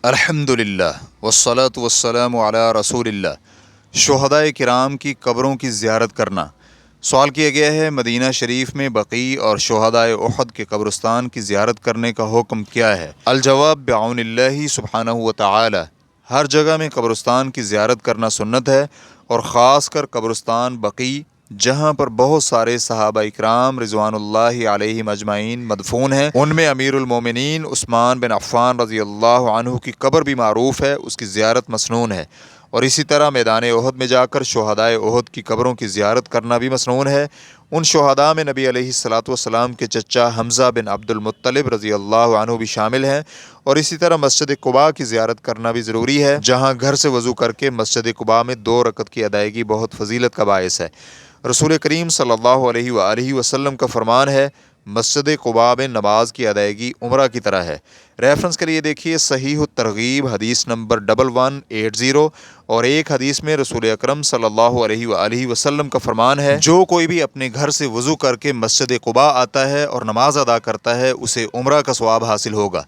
الحمدللہ والصلاۃ والسلام علی رسول اللہ۔ شہدائے کرام کی قبروں کی زیارت کرنا۔ سوال کیا گیا ہے مدینہ شریف میں بقیع اور شہدائے احد کے قبرستان کی زیارت کرنے کا حکم کیا ہے؟ الجواب بعون اللہ سبحانہ و تعالی۔ ہر جگہ میں قبرستان کی زیارت کرنا سنت ہے، اور خاص کر قبرستان بقیع جہاں پر بہت سارے صحابہ اکرام رضوان اللہ علیہم اجمعین مدفون ہیں۔ ان میں امیر المومنین عثمان بن عفان رضی اللہ عنہ کی قبر بھی معروف ہے، اس کی زیارت مسنون ہے، اور اسی طرح میدان احد میں جا کر شہدائے احد کی قبروں کی زیارت کرنا بھی مسنون ہے۔ ان شہداء میں نبی علیہ الصلاۃ والسلام کے چچا حمزہ بن عبد المطلب رضی اللہ عنہ بھی شامل ہیں، اور اسی طرح مسجد قباء کی زیارت کرنا بھی ضروری ہے، جہاں گھر سے وضو کر کے مسجد قباء میں 2 رکعت کی ادائیگی بہت فضیلت کا باعث ہے۔ رسول کریم صلی اللہ علیہ وآلہ وسلم کا فرمان ہے، مسجد قباء میں نماز کی ادائیگی عمرہ کی طرح ہے۔ ریفرنس کے لیے دیکھیے صحیح الترغیب حدیث نمبر 1180، اور ایک حدیث میں رسول اکرم صلی اللہ علیہ وآلہ وسلم کا فرمان ہے، جو کوئی بھی اپنے گھر سے وضو کر کے مسجد قباء آتا ہے اور نماز ادا کرتا ہے، اسے عمرہ کا ثواب حاصل ہوگا۔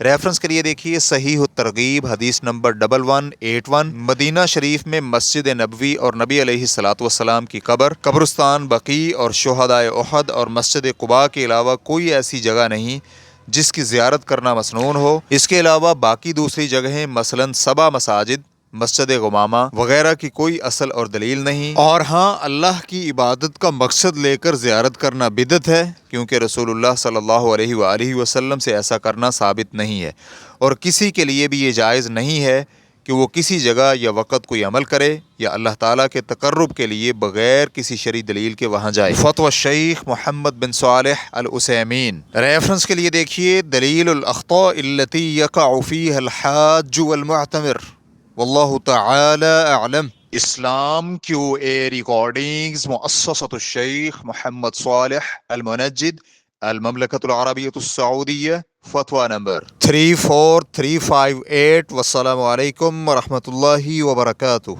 ریفرنس کے لیے دیکھیے صحیح الترغیب حدیث نمبر 1181۔ مدینہ شریف میں مسجد نبوی اور نبی علیہ الصلاۃ والسلام کی قبر، قبرستان بقیع اور شہدائے احد اور مسجد قباء کے علاوہ کوئی ایسی جگہ نہیں جس کی زیارت کرنا مسنون ہو۔ اس کے علاوہ باقی دوسری جگہیں مثلاً 7 مساجد، مسجد غمامہ وغیرہ کی کوئی اصل اور دلیل نہیں، اور ہاں اللہ کی عبادت کا مقصد لے کر زیارت کرنا بدعت ہے، کیونکہ رسول اللہ صلی اللہ علیہ وآلہ وسلم سے ایسا کرنا ثابت نہیں ہے، اور کسی کے لیے بھی یہ جائز نہیں ہے کہ وہ کسی جگہ یا وقت کوئی عمل کرے یا اللہ تعالیٰ کے تقرب کے لیے بغیر کسی شرعی دلیل کے وہاں جائے۔ فتوی شیخ محمد بن صالح العثیمین۔ ریفرنس کے لیے دیکھیے دلیل الاخطاء التي يقع فيها الحاج والمعتمر، واللہ تعالی اعلم۔ اسلام کیو اے ریکارڈنگز، مؤسسۃ الشیخ محمد صالح المنجد، المملکۃ العربیۃ السعودیہ، فتویٰ نمبر 34358۔ والسلام علیکم ورحمۃ اللہ وبرکاتہ۔